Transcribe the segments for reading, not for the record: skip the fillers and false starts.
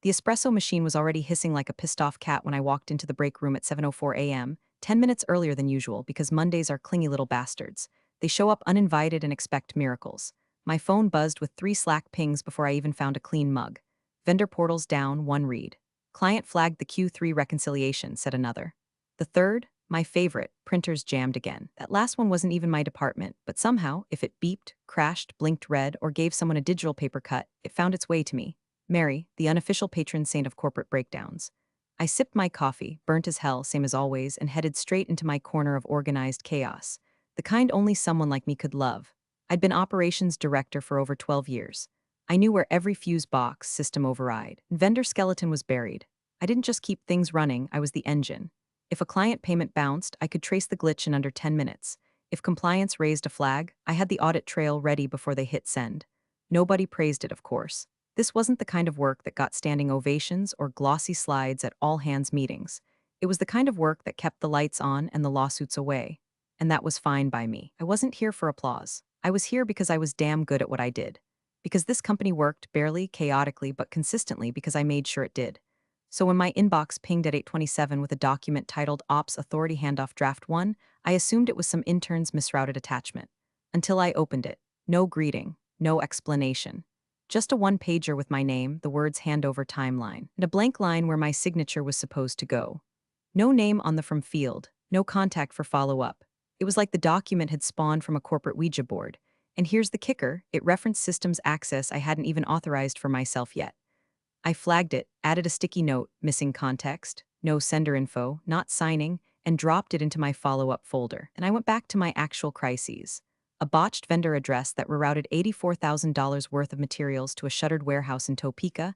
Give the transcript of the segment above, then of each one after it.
The espresso machine was already hissing like a pissed-off cat when I walked into the break room at 7:04 a.m., 10 minutes earlier than usual because Mondays are clingy little bastards. They show up uninvited and expect miracles. My phone buzzed with 3 Slack pings before I even found a clean mug. Vendor portals down, one read. Client flagged the Q3 reconciliation, said another. The third, my favorite, printers jammed again. That last one wasn't even my department, but somehow, if it beeped, crashed, blinked red, or gave someone a digital paper cut, it found its way to me. Mary, the unofficial patron saint of corporate breakdowns. I sipped my coffee, burnt as hell, same as always, and headed straight into my corner of organized chaos. The kind only someone like me could love. I'd been operations director for over 12 years. I knew where every fuse box, system override, and vendor skeleton was buried. I didn't just keep things running, I was the engine. If a client payment bounced, I could trace the glitch in under 10 minutes. If compliance raised a flag, I had the audit trail ready before they hit send. Nobody praised it, of course. This wasn't the kind of work that got standing ovations or glossy slides at all-hands meetings. It was the kind of work that kept the lights on and the lawsuits away. And that was fine by me. I wasn't here for applause. I was here because I was damn good at what I did. Because this company worked barely, chaotically, but consistently because I made sure it did. So when my inbox pinged at 8:27 with a document titled Ops Authority Handoff Draft 1, I assumed it was some intern's misrouted attachment. Until I opened it. No greeting. No explanation. Just a one-pager with my name, the words handover timeline, and a blank line where my signature was supposed to go. No name on the from field, no contact for follow-up. It was like the document had spawned from a corporate Ouija board. And here's the kicker, it referenced systems access I hadn't even authorized for myself yet. I flagged it, added a sticky note, missing context, no sender info, not signing, and dropped it into my follow-up folder. And I went back to my actual crises. A botched vendor address that rerouted $84,000 worth of materials to a shuttered warehouse in Topeka,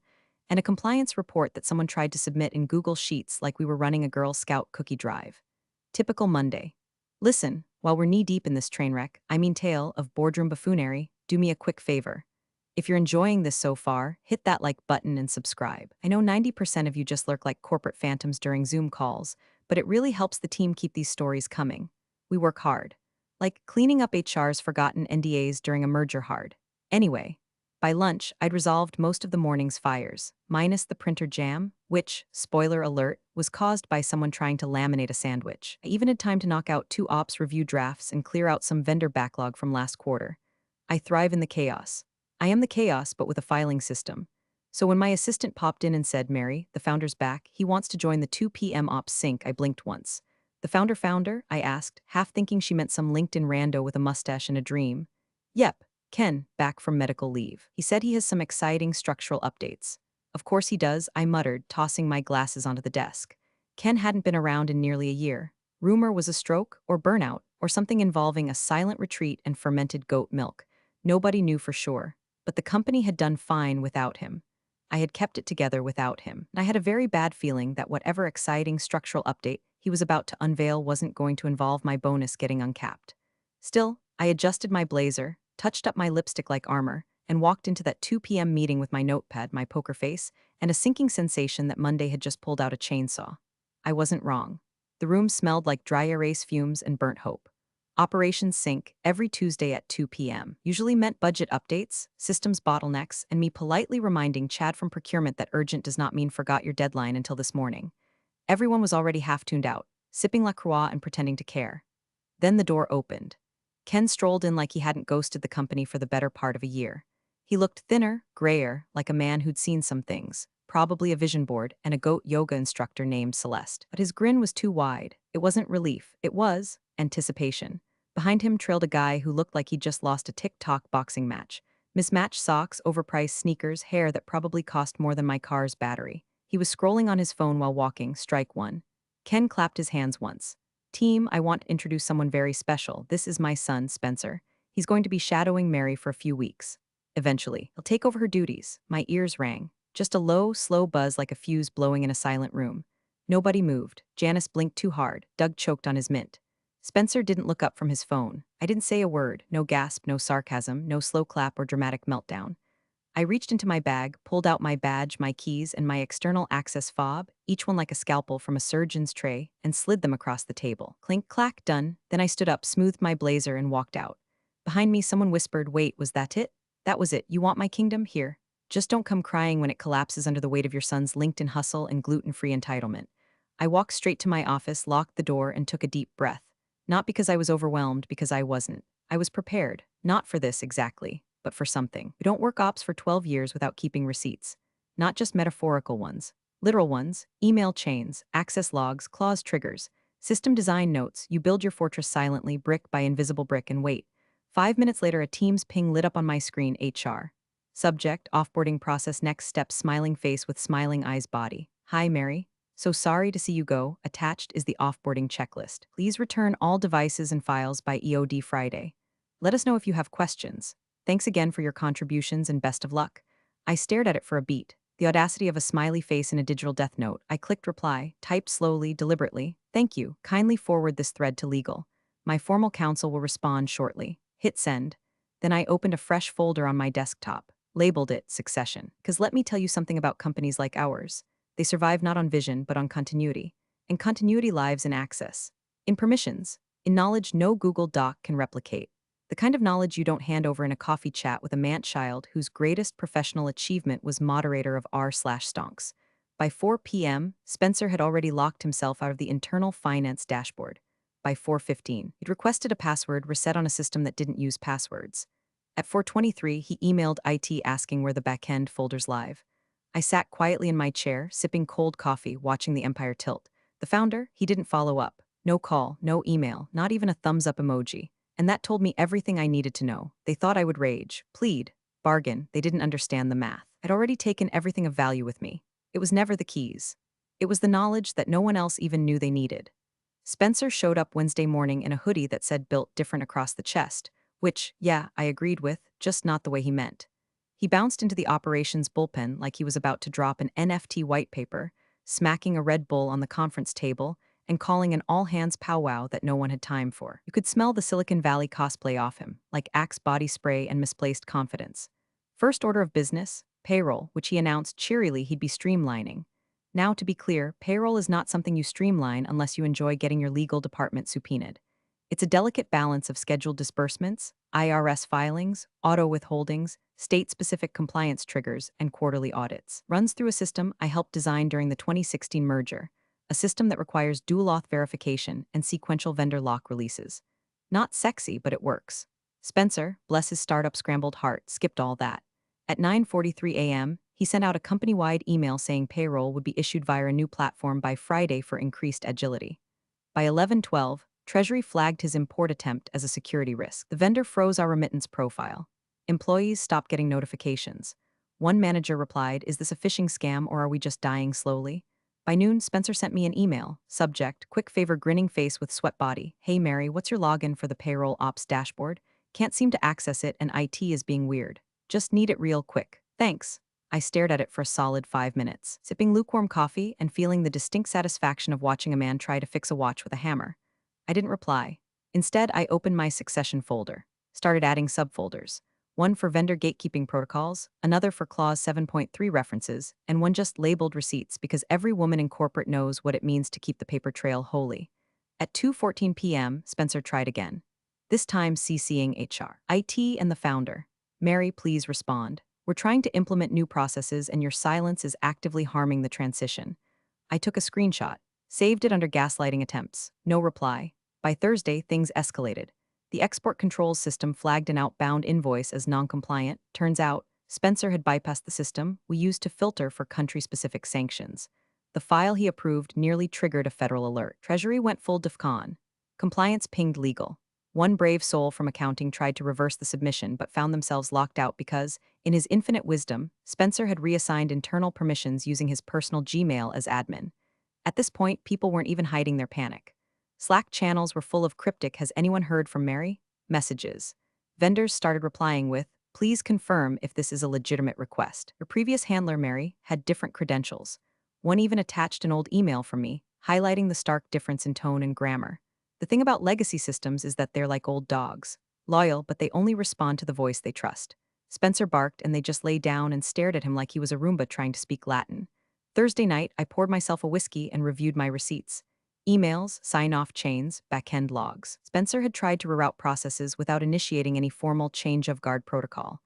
and a compliance report that someone tried to submit in Google Sheets like we were running a Girl Scout cookie drive. Typical Monday. Listen, while we're knee-deep in this train wreck, tale of boardroom buffoonery, do me a quick favor. If you're enjoying this so far, hit that like button and subscribe. I know 90% of you just lurk like corporate phantoms during Zoom calls, but it really helps the team keep these stories coming. We work hard. Like cleaning up HR's forgotten NDAs during a merger hard. Anyway, by lunch, I'd resolved most of the morning's fires, minus the printer jam, which, spoiler alert, was caused by someone trying to laminate a sandwich. I even had time to knock out 2 ops review drafts and clear out some vendor backlog from last quarter. I thrive in the chaos. I am the chaos, but with a filing system. So when my assistant popped in and said, Mary, the founder's back, he wants to join the 2 p.m. ops sync, I blinked once. The founder, I asked, half thinking she meant some LinkedIn rando with a mustache and a dream. Yep, Ken, back from medical leave. He said he has some exciting structural updates. Of course he does, I muttered, tossing my glasses onto the desk. Ken hadn't been around in nearly a year. Rumor was a stroke, or burnout, or something involving a silent retreat and fermented goat milk. Nobody knew for sure. But the company had done fine without him. I had kept it together without him, and I had a very bad feeling that whatever exciting structural update he was about to unveil wasn't going to involve my bonus getting uncapped. Still, I adjusted my blazer, touched up my lipstick like armor, and walked into that 2 p.m. meeting with my notepad, my poker face, and a sinking sensation that Monday had just pulled out a chainsaw. I wasn't wrong. The room smelled like dry erase fumes and burnt hope. Operations Sync every Tuesday at 2 p.m. usually meant budget updates, systems bottlenecks, and me politely reminding Chad from procurement that urgent does not mean forgot your deadline until this morning. Everyone was already half tuned out, sipping La Croix and pretending to care. Then the door opened. Ken strolled in like he hadn't ghosted the company for the better part of a year. He looked thinner, grayer, like a man who'd seen some things, probably a vision board and a goat yoga instructor named Celeste. But his grin was too wide. It wasn't relief, it was anticipation. Behind him trailed a guy who looked like he'd just lost a TikTok boxing match. Mismatched socks, overpriced sneakers, hair that probably cost more than my car's battery. He was scrolling on his phone while walking, strike one. Ken clapped his hands once. Team, I want to introduce someone very special. This is my son, Spencer. He's going to be shadowing Mary for a few weeks. Eventually, he'll take over her duties. My ears rang. Just a low, slow buzz like a fuse blowing in a silent room. Nobody moved. Janice blinked too hard. Doug choked on his mint. Spencer didn't look up from his phone. I didn't say a word. No gasp, no sarcasm, no slow clap or dramatic meltdown. I reached into my bag, pulled out my badge, my keys, and my external access fob, each one like a scalpel from a surgeon's tray, and slid them across the table. Clink, clack, done. Then I stood up, smoothed my blazer, and walked out. Behind me, someone whispered, "Wait, was that it?" That was it. You want my kingdom? Here. Just don't come crying when it collapses under the weight of your son's LinkedIn hustle and gluten-free entitlement. I walked straight to my office, locked the door, and took a deep breath. Not because I was overwhelmed, because I wasn't. I was prepared, not for this exactly, but for something. We don't work ops for 12 years without keeping receipts. Not just metaphorical ones. Literal ones, email chains, access logs, clause triggers, system design notes. You build your fortress silently, brick by invisible brick, and wait. 5 minutes later, a Teams ping lit up on my screen. HR. Subject, offboarding process, next step, smiling face with smiling eyes, body. Hi, Mary. So sorry to see you go. Attached is the offboarding checklist. Please return all devices and files by EOD Friday. Let us know if you have questions. Thanks again for your contributions and best of luck. I stared at it for a beat. The audacity of a smiley face in a digital death note. I clicked reply, typed slowly, deliberately. Thank you. Kindly forward this thread to legal. My formal counsel will respond shortly. Hit send. Then I opened a fresh folder on my desktop, labeled it Succession. Because let me tell you something about companies like ours. They survive not on vision, but on continuity. And continuity lives in access, in permissions, in knowledge no Google Doc can replicate. The kind of knowledge you don't hand over in a coffee chat with a man-child whose greatest professional achievement was moderator of r/stonks. By 4 p.m., Spencer had already locked himself out of the internal finance dashboard. By 4:15, he'd requested a password reset on a system that didn't use passwords. At 4:23, he emailed IT asking where the backend folders live. I sat quietly in my chair, sipping cold coffee, watching the empire tilt. The founder, he didn't follow up. No call, no email, not even a thumbs-up emoji. And that told me everything I needed to know. They thought I would rage, plead, bargain. They didn't understand the math. I'd already taken everything of value with me. It was never the keys. It was the knowledge that no one else even knew they needed. Spencer showed up Wednesday morning in a hoodie that said built different across the chest, which, yeah, I agreed with, just not the way he meant. He bounced into the operations bullpen like he was about to drop an NFT white paper, smacking a Red Bull on the conference table, and calling an all-hands powwow that no one had time for. You could smell the Silicon Valley cosplay off him, like Axe body spray and misplaced confidence. First order of business, payroll, which he announced cheerily he'd be streamlining. Now, to be clear, payroll is not something you streamline unless you enjoy getting your legal department subpoenaed. It's a delicate balance of scheduled disbursements, IRS filings, auto withholdings, state-specific compliance triggers, and quarterly audits. Runs through a system I helped design during the 2016 merger, a system that requires dual auth verification and sequential vendor lock releases. Not sexy, but it works. Spencer, bless his startup scrambled heart, skipped all that. At 9:43 a.m., he sent out a company-wide email saying payroll would be issued via a new platform by Friday for increased agility. By 11:12, Treasury flagged his import attempt as a security risk. The vendor froze our remittance profile. Employees stopped getting notifications. One manager replied, "Is this a phishing scam or are we just dying slowly?" By noon, Spencer sent me an email. Subject, quick favor, grinning face with sweat body. Hey Mary, what's your login for the payroll ops dashboard? Can't seem to access it and IT is being weird. Just need it real quick. Thanks. I stared at it for a solid 5 minutes, sipping lukewarm coffee and feeling the distinct satisfaction of watching a man try to fix a watch with a hammer. I didn't reply. Instead, I opened my Succession folder, started adding subfolders. One for vendor gatekeeping protocols, another for Clause 7.3 references, and one just labeled receipts because every woman in corporate knows what it means to keep the paper trail holy. At 2:14 p.m., Spencer tried again. This time CCing HR, IT, and the founder. Mary, please respond. We're trying to implement new processes and your silence is actively harming the transition. I took a screenshot, saved it under gaslighting attempts. No reply. By Thursday, things escalated. The export controls system flagged an outbound invoice as non-compliant. Turns out, Spencer had bypassed the system we used to filter for country-specific sanctions. The file he approved nearly triggered a federal alert. Treasury went full DEFCON. Compliance pinged legal. One brave soul from accounting tried to reverse the submission but found themselves locked out because, in his infinite wisdom, Spencer had reassigned internal permissions using his personal Gmail as admin. At this point, people weren't even hiding their panic. Slack channels were full of cryptic "Has anyone heard from Mary?" messages. Vendors started replying with, "Please confirm if this is a legitimate request." Your previous handler, Mary, had different credentials. One even attached an old email from me, highlighting the stark difference in tone and grammar. The thing about legacy systems is that they're like old dogs. Loyal, but they only respond to the voice they trust. Spencer barked and they just lay down and stared at him like he was a Roomba trying to speak Latin. Thursday night, I poured myself a whiskey and reviewed my receipts. Emails, sign-off chains, back-end logs. Spencer had tried to reroute processes without initiating any formal change of guard protocol.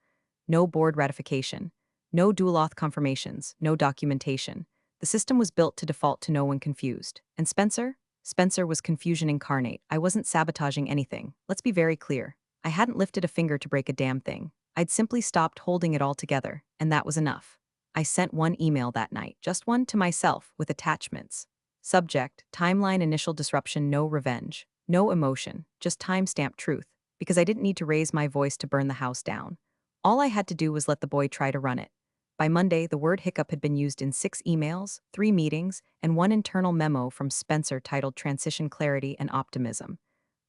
No board ratification. No dual auth confirmations, no documentation. The system was built to default to no one confused. And Spencer? Spencer was confusion incarnate. I wasn't sabotaging anything. Let's be very clear. I hadn't lifted a finger to break a damn thing. I'd simply stopped holding it all together, and that was enough. I sent one email that night, just one to myself, with attachments. Subject, timeline initial disruption, no revenge. No emotion, just timestamp truth, because I didn't need to raise my voice to burn the house down. All I had to do was let the boy try to run it. By Monday, the word hiccup had been used in 6 emails, 3 meetings, and one internal memo from Spencer titled Transition Clarity and Optimism.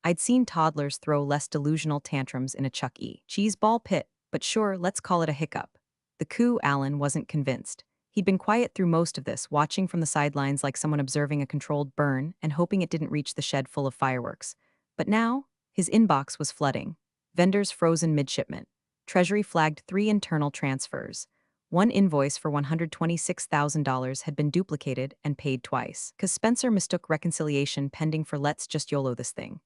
I'd seen toddlers throw less delusional tantrums in a Chuck E. Cheese ball pit, but sure, let's call it a hiccup. The coup, Alan wasn't convinced. He'd been quiet through most of this, watching from the sidelines like someone observing a controlled burn and hoping it didn't reach the shed full of fireworks. But now, his inbox was flooding. Vendors frozen mid-shipment. Treasury flagged 3 internal transfers. One invoice for $126,000 had been duplicated and paid twice, because Spencer mistook reconciliation pending for let's just YOLO this thing.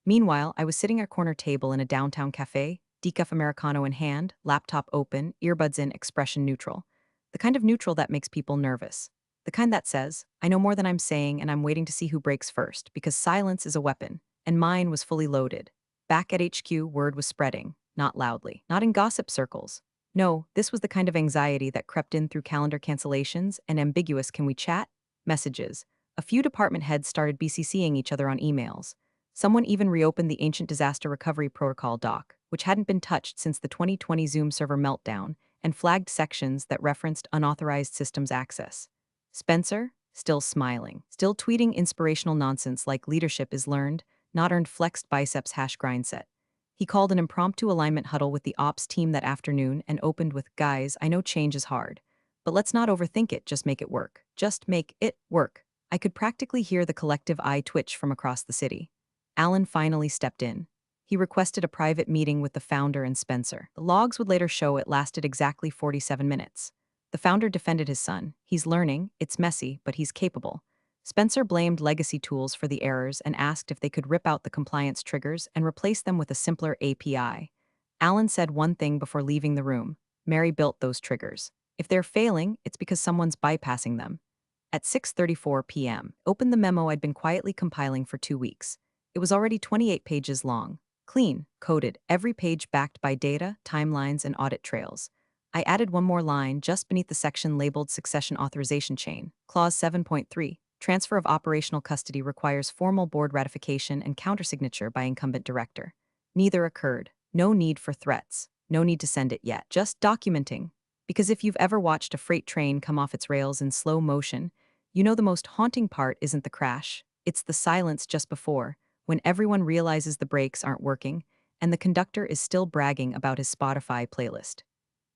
Meanwhile, I was sitting at a corner table in a downtown cafe, decaf Americano in hand, laptop open, earbuds in, expression neutral. The kind of neutral that makes people nervous. The kind that says, I know more than I'm saying and I'm waiting to see who breaks first, because silence is a weapon, and mine was fully loaded. Back at HQ, word was spreading, not loudly, not in gossip circles. No, this was the kind of anxiety that crept in through calendar cancellations and ambiguous can we chat? Messages. A few department heads started BCCing each other on emails. Someone even reopened the ancient disaster recovery protocol doc, which hadn't been touched since the 2020 Zoom server meltdown, and flagged sections that referenced unauthorized systems access. Spencer, still smiling, still tweeting inspirational nonsense like leadership is learned, not earned flexed biceps hash grind set. He called an impromptu alignment huddle with the ops team that afternoon and opened with, guys, I know change is hard. But let's not overthink it, just make it work. Just make it work. I could practically hear the collective eye twitch from across the city. Alan finally stepped in. He requested a private meeting with the founder and Spencer. The logs would later show it lasted exactly 47 minutes. The founder defended his son. He's learning, it's messy, but he's capable. Spencer blamed legacy tools for the errors and asked if they could rip out the compliance triggers and replace them with a simpler API. Alan said one thing before leaving the room. Mary built those triggers. If they're failing, it's because someone's bypassing them. At 6:34 p.m., opened the memo I'd been quietly compiling for 2 weeks. It was already 28 pages long. Clean, coded, every page backed by data, timelines, and audit trails. I added one more line just beneath the section labeled Succession Authorization Chain. Clause 7.3. Transfer of operational custody requires formal board ratification and countersignature by incumbent director. Neither occurred. No need for threats. No need to send it yet. Just documenting. Because if you've ever watched a freight train come off its rails in slow motion, you know the most haunting part isn't the crash. It's the silence just before, when everyone realizes the brakes aren't working, and the conductor is still bragging about his Spotify playlist.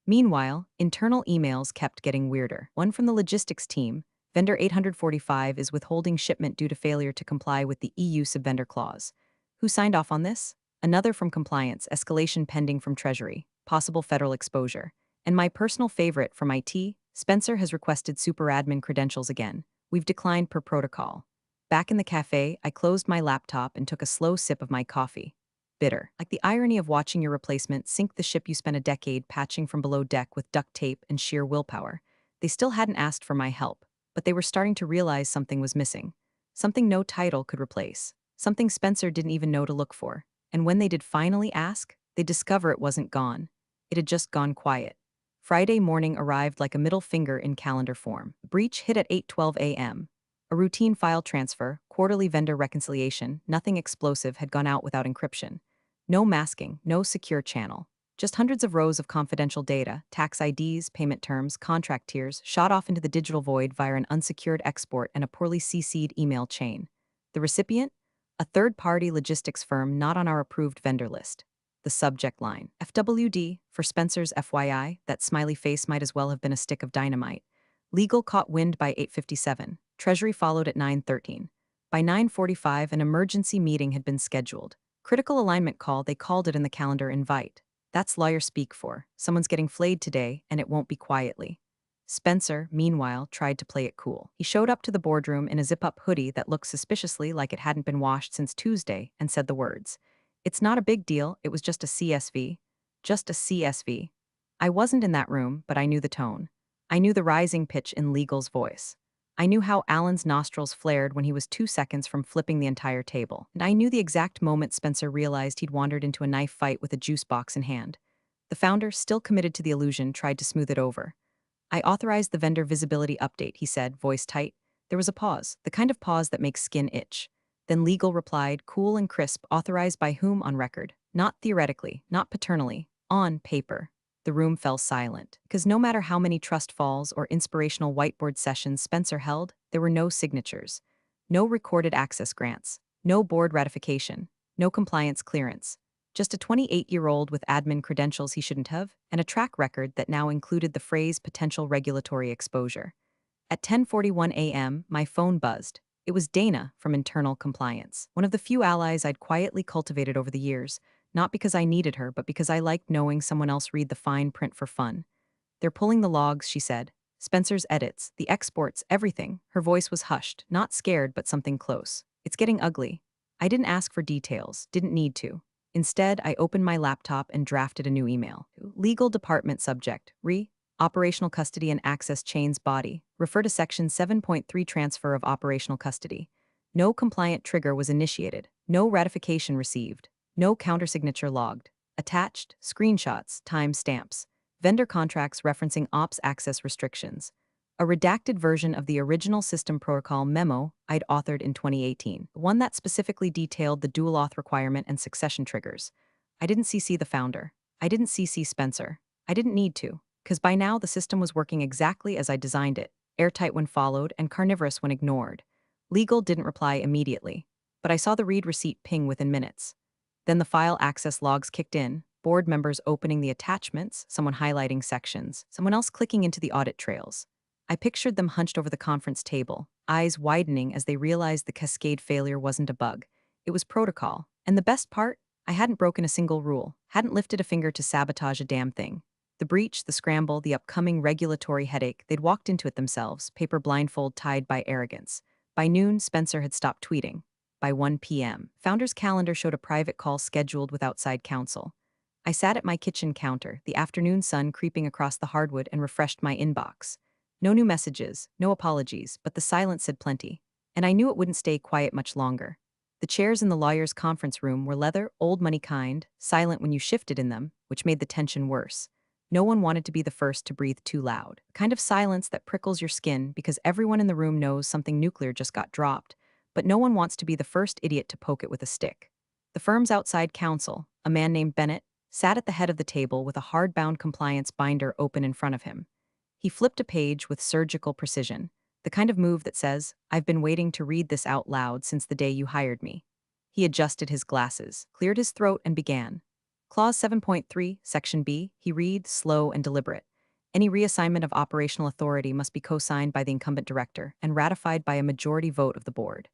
Meanwhile, internal emails kept getting weirder. One from the logistics team, vendor 845 is withholding shipment due to failure to comply with the EU subvendor clause. Who signed off on this? Another from compliance, escalation pending from Treasury, possible federal exposure. And my personal favorite from IT, Spencer has requested superadmin credentials again. We've declined per protocol. Back in the cafe, I closed my laptop and took a slow sip of my coffee. Bitter. Like the irony of watching your replacement sink the ship you spent a decade patching from below deck with duct tape and sheer willpower. They still hadn't asked for my help, but they were starting to realize something was missing. Something no title could replace. Something Spencer didn't even know to look for. And when they did finally ask, they'd discover it wasn't gone. It had just gone quiet. Friday morning arrived like a middle finger in calendar form. Breach hit at 8:12 a.m. A routine file transfer, quarterly vendor reconciliation, nothing explosive had gone out without encryption. No masking, no secure channel. Just hundreds of rows of confidential data, tax IDs, payment terms, contract tiers, shot off into the digital void via an unsecured export and a poorly CC'd email chain. The recipient? A third-party logistics firm not on our approved vendor list. The subject line. FWD, for Spencer's FYI, that smiley face might as well have been a stick of dynamite. Legal caught wind by 8:57. Treasury followed at 9:13. By 9:45, an emergency meeting had been scheduled. Critical alignment call, they called it in the calendar invite. That's lawyer speak for, someone's getting flayed today, and it won't be quietly. Spencer, meanwhile, tried to play it cool. He showed up to the boardroom in a zip-up hoodie that looked suspiciously like it hadn't been washed since Tuesday and said the words. It's not a big deal, it was just a CSV. Just a CSV. I wasn't in that room, but I knew the tone. I knew the rising pitch in Legal's voice. I knew how Alan's nostrils flared when he was 2 seconds from flipping the entire table. And I knew the exact moment Spencer realized he'd wandered into a knife fight with a juice box in hand. The founder, still committed to the illusion, tried to smooth it over. I authorized the vendor visibility update, he said, voice tight. There was a pause, the kind of pause that makes skin itch. Then Legal replied, cool and crisp, authorized by whom on record? Not theoretically, not paternally, on paper. The room fell silent, because no matter how many trust falls or inspirational whiteboard sessions Spencer held, there were no signatures, no recorded access grants, no board ratification, no compliance clearance. Just a 28-year-old with admin credentials he shouldn't have, and a track record that now included the phrase potential regulatory exposure. At 10:41 a.m., my phone buzzed. It was Dana from Internal Compliance, one of the few allies I'd quietly cultivated over the years, not because I needed her, but because I liked knowing someone else read the fine print for fun. They're pulling the logs, she said. Spencer's edits, the exports, everything. Her voice was hushed, not scared, but something close. It's getting ugly. I didn't ask for details, didn't need to. Instead, I opened my laptop and drafted a new email. Legal Department subject, Operational Custody and Access Chains Body. Refer to Section 7.3 Transfer of Operational Custody. No compliant trigger was initiated. No ratification received. No countersignature logged. Attached, screenshots, time stamps. Vendor contracts referencing ops access restrictions. A redacted version of the original system protocol memo I'd authored in 2018, one that specifically detailed the dual auth requirement and succession triggers. I didn't CC the founder. I didn't CC Spencer. I didn't need to, because by now the system was working exactly as I designed it, airtight when followed and carnivorous when ignored. Legal didn't reply immediately, but I saw the read receipt ping within minutes. Then the file access logs kicked in, board members opening the attachments, someone highlighting sections, someone else clicking into the audit trails. I pictured them hunched over the conference table, eyes widening as they realized the cascade failure wasn't a bug. It was protocol. And the best part? I hadn't broken a single rule, hadn't lifted a finger to sabotage a damn thing. The breach, the scramble, the upcoming regulatory headache, they'd walked into it themselves, paper blindfold tied by arrogance. By noon, Spencer had stopped tweeting. By 1 p.m., Founder's calendar showed a private call scheduled with outside counsel. I sat at my kitchen counter, the afternoon sun creeping across the hardwood, and refreshed my inbox. No new messages, no apologies, but the silence said plenty. And I knew it wouldn't stay quiet much longer. The chairs in the lawyer's conference room were leather, old money kind, silent when you shifted in them, which made the tension worse. No one wanted to be the first to breathe too loud. The kind of silence that prickles your skin because everyone in the room knows something nuclear just got dropped, but no one wants to be the first idiot to poke it with a stick. The firm's outside counsel, a man named Bennett, sat at the head of the table with a hardbound compliance binder open in front of him. He flipped a page with surgical precision, the kind of move that says, I've been waiting to read this out loud since the day you hired me. He adjusted his glasses, cleared his throat, and began. Clause 7.3, Section B, he read, slow and deliberate. Any reassignment of operational authority must be co-signed by the incumbent director and ratified by a majority vote of the board.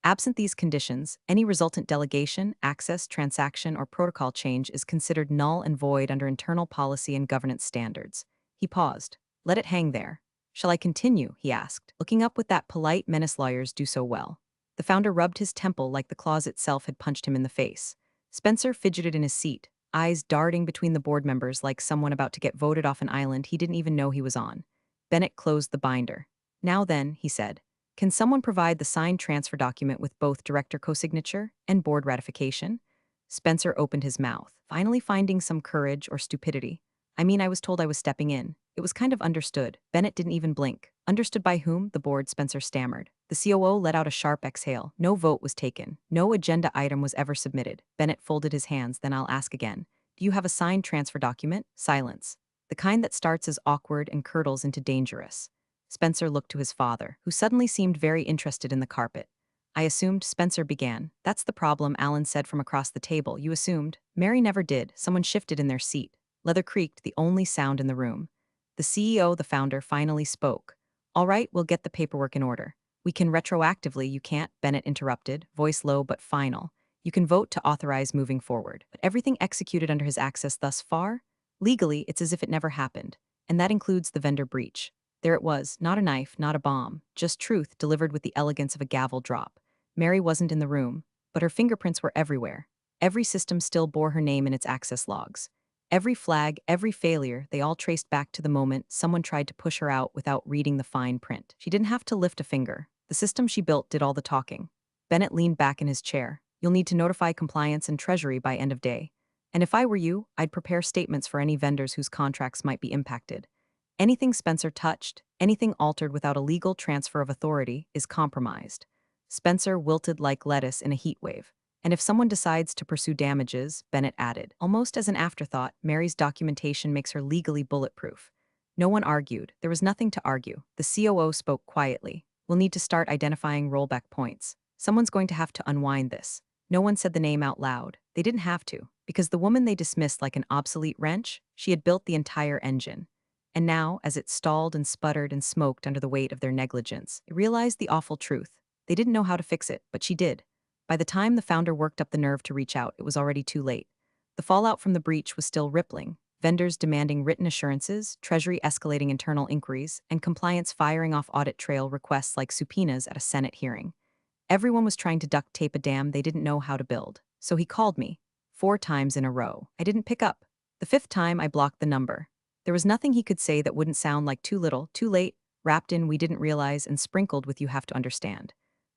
Absent these conditions, any resultant delegation, access, transaction, or protocol change is considered null and void under internal policy and governance standards. He paused. Let it hang there. Shall I continue? He asked, looking up with that polite menace lawyers do so well. The founder rubbed his temple like the clause itself had punched him in the face. Spencer fidgeted in his seat, eyes darting between the board members like someone about to get voted off an island he didn't even know he was on. Bennett closed the binder. Now then, he said, can someone provide the signed transfer document with both director co-signature and board ratification? Spencer opened his mouth, finally finding some courage or stupidity. I was told I was stepping in. It was kind of understood. Bennett didn't even blink. Understood by whom? The board, Spencer stammered. The COO let out a sharp exhale. No vote was taken. No agenda item was ever submitted. Bennett folded his hands, then I'll ask again. Do you have a signed transfer document? Silence. The kind that starts as awkward and curdles into dangerous. Spencer looked to his father, who suddenly seemed very interested in the carpet. I assumed, Spencer began. That's the problem, Alan said from across the table. You assumed. Mary never did. Someone shifted in their seat. Leather creaked, the only sound in the room. The CEO, the founder, finally spoke. All right, we'll get the paperwork in order. We can retroactively, you can't, Bennett interrupted, voice low but final. You can vote to authorize moving forward. But everything executed under his access thus far? Legally, it's as if it never happened. And that includes the vendor breach. There it was, not a knife, not a bomb, just truth delivered with the elegance of a gavel drop. Mary wasn't in the room, but her fingerprints were everywhere. Every system still bore her name in its access logs. Every flag, every failure, they all traced back to the moment someone tried to push her out without reading the fine print. She didn't have to lift a finger. The system she built did all the talking. Bennett leaned back in his chair. You'll need to notify compliance and treasury by end of day. And if I were you, I'd prepare statements for any vendors whose contracts might be impacted. Anything Spencer touched, anything altered without a legal transfer of authority, is compromised. Spencer wilted like lettuce in a heat wave. And if someone decides to pursue damages, Bennett added. Almost as an afterthought, Mary's documentation makes her legally bulletproof. No one argued. There was nothing to argue. The COO spoke quietly. We'll need to start identifying rollback points. Someone's going to have to unwind this. No one said the name out loud. They didn't have to, because the woman they dismissed like an obsolete wrench, she had built the entire engine. And now, as it stalled and sputtered and smoked under the weight of their negligence, it realized the awful truth. They didn't know how to fix it, but she did. By the time the founder worked up the nerve to reach out, it was already too late. The fallout from the breach was still rippling, vendors demanding written assurances, Treasury escalating internal inquiries, and compliance firing off audit trail requests like subpoenas at a Senate hearing. Everyone was trying to duct tape a dam they didn't know how to build. So he called me. 4 times in a row. I didn't pick up. The 5th time, I blocked the number. There was nothing he could say that wouldn't sound like too little, too late, wrapped in we didn't realize and sprinkled with you have to understand.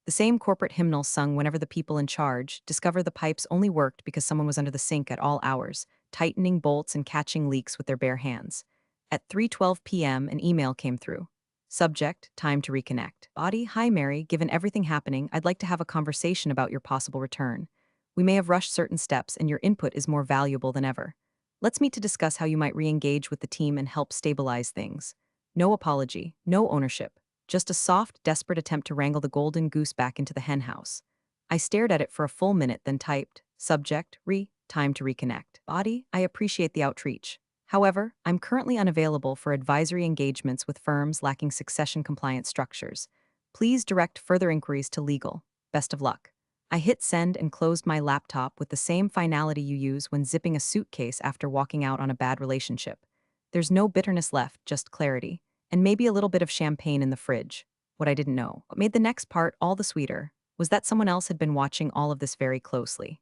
The same corporate hymnal sung whenever the people in charge discover the pipes only worked because someone was under the sink at all hours, tightening bolts and catching leaks with their bare hands. At 3:12 p.m., an email came through. Subject, time to reconnect. Body, hi Mary, given everything happening, I'd like to have a conversation about your possible return. We may have rushed certain steps and your input is more valuable than ever. Let's meet to discuss how you might re-engage with the team and help stabilize things. No apology, no ownership. Just a soft, desperate attempt to wrangle the golden goose back into the henhouse. I stared at it for a full minute, then typed, subject, time to reconnect. Body, I appreciate the outreach. However, I'm currently unavailable for advisory engagements with firms lacking succession compliance structures. Please direct further inquiries to legal. Best of luck. I hit send and closed my laptop with the same finality you use when zipping a suitcase after walking out on a bad relationship. There's no bitterness left, just clarity. And maybe a little bit of champagne in the fridge. What I didn't know. What made the next part all the sweeter was that someone else had been watching all of this very closely.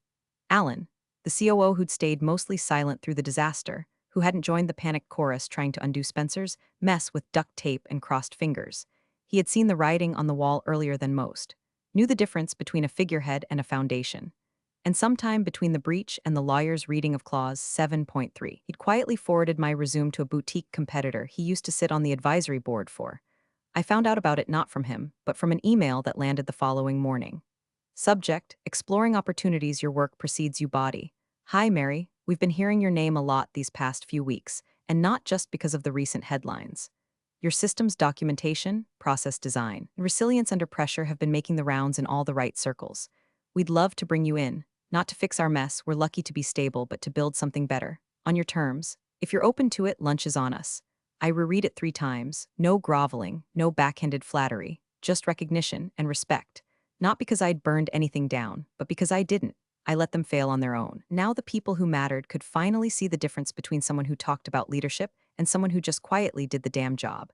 Alan, the COO who'd stayed mostly silent through the disaster, who hadn't joined the panicked chorus trying to undo Spencer's mess with duct tape and crossed fingers. He had seen the writing on the wall earlier than most, knew the difference between a figurehead and a foundation. And sometime between the breach and the lawyer's reading of Clause 7.3, he'd quietly forwarded my resume to a boutique competitor he used to sit on the advisory board for. I found out about it not from him, but from an email that landed the following morning. Subject, exploring opportunities your work precedes you body. Hi Mary, we've been hearing your name a lot these past few weeks, and not just because of the recent headlines. Your system's documentation, process design, and resilience under pressure have been making the rounds in all the right circles. We'd love to bring you in. Not to fix our mess, we're lucky to be stable, but to build something better. On your terms. If you're open to it, lunch is on us. I reread it 3 times. No groveling, no backhanded flattery. Just recognition and respect. Not because I'd burned anything down, but because I didn't. I let them fail on their own. Now the people who mattered could finally see the difference between someone who talked about leadership and someone who just quietly did the damn job.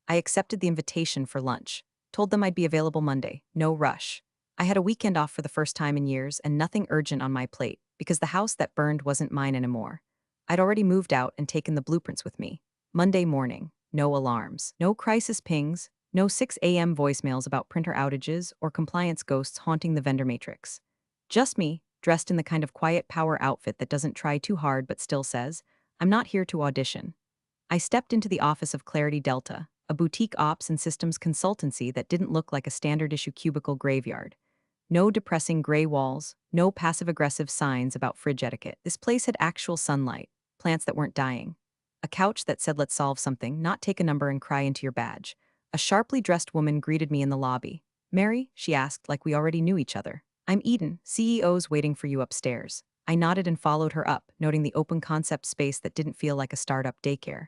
I accepted the invitation for lunch. Told them I'd be available Monday. No rush. I had a weekend off for the first time in years and nothing urgent on my plate, because the house that burned wasn't mine anymore. I'd already moved out and taken the blueprints with me. Monday morning, no alarms, no crisis pings, no 6 a.m. voicemails about printer outages or compliance ghosts haunting the vendor matrix. Just me, dressed in the kind of quiet power outfit that doesn't try too hard but still says, I'm not here to audition. I stepped into the office of Clarity Delta, a boutique ops and systems consultancy that didn't look like a standard-issue cubicle graveyard. No depressing gray walls, no passive-aggressive signs about fridge etiquette. This place had actual sunlight, plants that weren't dying. A couch that said let's solve something, not take a number and cry into your badge. A sharply dressed woman greeted me in the lobby. Mary, she asked like we already knew each other. I'm Eden, CEO's waiting for you upstairs. I nodded and followed her up, noting the open concept space that didn't feel like a startup daycare.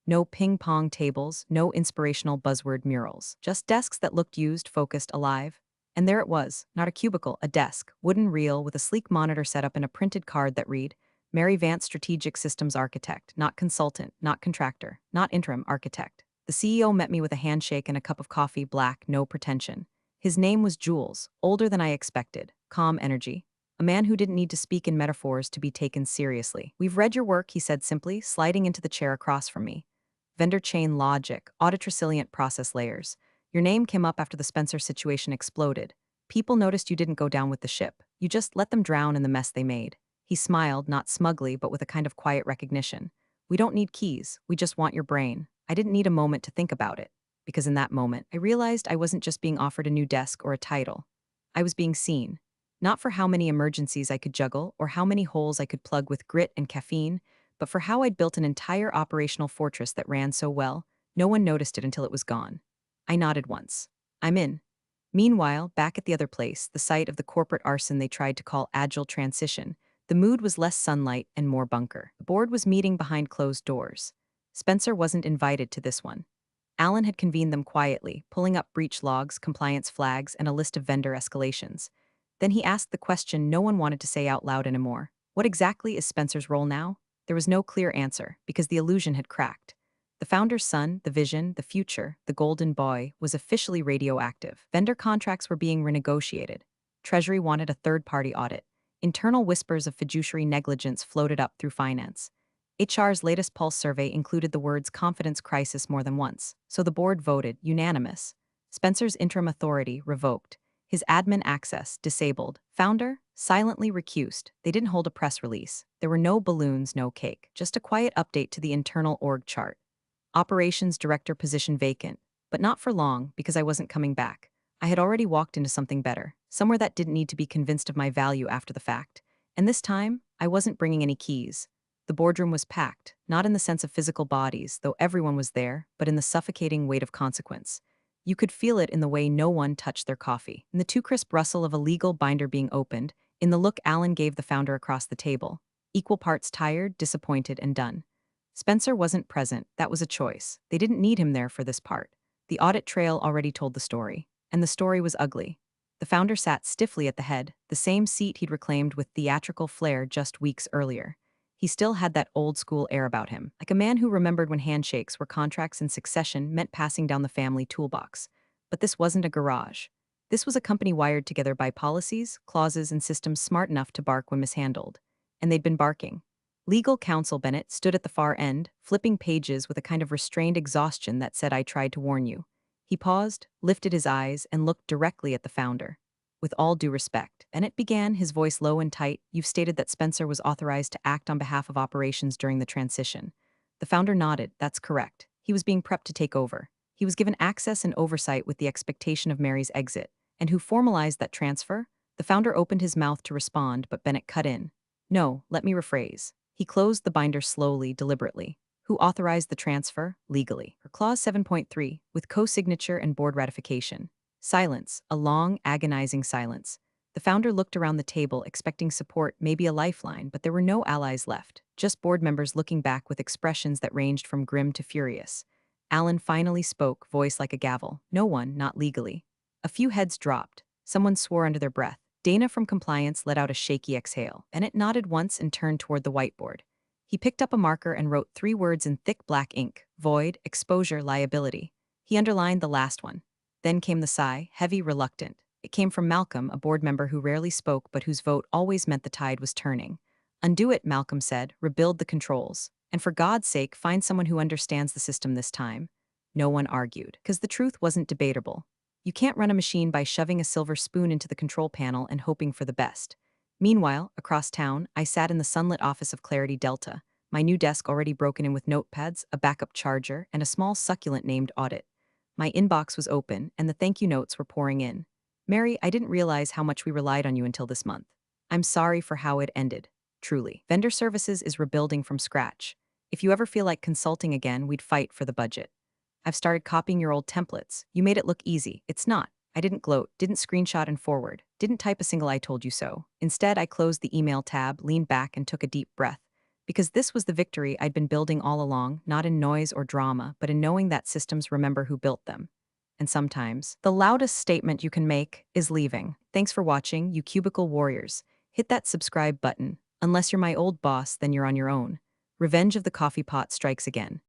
No ping-pong tables, no inspirational buzzword murals. Just desks that looked used, focused, alive. And there it was, not a cubicle, a desk, wooden reel with a sleek monitor set up and a printed card that read, Mary Vance Strategic Systems Architect, not consultant, not contractor, not interim architect. The CEO met me with a handshake and a cup of coffee, black, no pretension. His name was Jules, older than I expected, calm energy. a man who didn't need to speak in metaphors to be taken seriously. "We've read your work," he said simply, sliding into the chair across from me. "Vendor chain logic, audit resilient process layers. Your name came up after the Spencer situation exploded. People noticed you didn't go down with the ship. You just let them drown in the mess they made." He smiled, not smugly, but with a kind of quiet recognition. "We don't need keys, we just want your brain." I didn't need a moment to think about it, because in that moment, I realized I wasn't just being offered a new desk or a title. I was being seen. Not for how many emergencies I could juggle or how many holes I could plug with grit and caffeine, but for how I'd built an entire operational fortress that ran so well, no one noticed it until it was gone. I nodded once. "I'm in." Meanwhile, back at the other place, the site of the corporate arson they tried to call agile transition, the mood was less sunlight and more bunker. The board was meeting behind closed doors. Spencer wasn't invited to this one. Alan had convened them quietly, pulling up breach logs, compliance flags, and a list of vendor escalations. Then he asked the question no one wanted to say out loud anymore. What exactly is Spencer's role now? There was no clear answer, because the illusion had cracked. The founder's son, the vision, the future, the golden boy, was officially radioactive. Vendor contracts were being renegotiated. Treasury wanted a third-party audit. Internal whispers of fiduciary negligence floated up through finance. HR's latest pulse survey included the words confidence crisis more than once, so the board voted unanimous. Spencer's interim authority revoked. His admin access disabled. Founder silently recused. They didn't hold a press release. There were no balloons, no cake. Just a quiet update to the internal org chart. Operations director position vacant, but not for long because I wasn't coming back. I had already walked into something better, somewhere that didn't need to be convinced of my value after the fact. And this time, I wasn't bringing any keys. The boardroom was packed, not in the sense of physical bodies, though everyone was there, but in the suffocating weight of consequence. You could feel it in the way no one touched their coffee, in the too crisp rustle of a legal binder being opened, in the look Alan gave the founder across the table. Equal parts tired, disappointed, and done. Spencer wasn't present, that was a choice. They didn't need him there for this part. The audit trail already told the story, and the story was ugly. The founder sat stiffly at the head, the same seat he'd reclaimed with theatrical flair just weeks earlier. He still had that old-school air about him, like a man who remembered when handshakes were contracts in succession meant passing down the family toolbox. But this wasn't a garage. This was a company wired together by policies, clauses, and systems smart enough to bark when mishandled. And they'd been barking. Legal counsel Bennett stood at the far end, flipping pages with a kind of restrained exhaustion that said, "I tried to warn you." He paused, lifted his eyes, and looked directly at the founder. "With all due respect," Bennett began, his voice low and tight, "you've stated that Spencer was authorized to act on behalf of operations during the transition." The founder nodded. "That's correct. He was being prepped to take over. He was given access and oversight with the expectation of Mary's exit. And who formalized that transfer?" The founder opened his mouth to respond, but Bennett cut in. "No, let me rephrase." He closed the binder slowly, deliberately. "Who authorized the transfer? Legally. Per Clause 7.3, with co-signature and board ratification." Silence, a long, agonizing silence. The founder looked around the table, expecting support, maybe a lifeline, but there were no allies left, just board members looking back with expressions that ranged from grim to furious. Alan finally spoke, voice like a gavel. "No one, not legally." A few heads dropped. Someone swore under their breath. Dana from compliance let out a shaky exhale. Bennett nodded once and turned toward the whiteboard. He picked up a marker and wrote 3 words in thick black ink: void, exposure, liability. He underlined the last one. Then came the sigh, heavy, reluctant. It came from Malcolm, a board member who rarely spoke but whose vote always meant the tide was turning. "Undo it," Malcolm said. "Rebuild the controls. And for God's sake, find someone who understands the system this time." No one argued, because the truth wasn't debatable. You can't run a machine by shoving a silver spoon into the control panel and hoping for the best. Meanwhile, across town, I sat in the sunlit office of Clarity Delta, my new desk already broken in with notepads, a backup charger, and a small succulent named Audit. My inbox was open, and the thank you notes were pouring in. "Mary, I didn't realize how much we relied on you until this month. I'm sorry for how it ended. Truly. Vendor Services is rebuilding from scratch. If you ever feel like consulting again, we'd fight for the budget. I've started copying your old templates. You made it look easy. It's not." I didn't gloat, didn't screenshot and forward, didn't type a single "I told you so." Instead, I closed the email tab, leaned back, and took a deep breath. Because this was the victory I'd been building all along, not in noise or drama, but in knowing that systems remember who built them. And sometimes, the loudest statement you can make is leaving. Thanks for watching, you cubicle warriors. Hit that subscribe button. Unless you're my old boss, then you're on your own. Revenge of the coffee pot strikes again.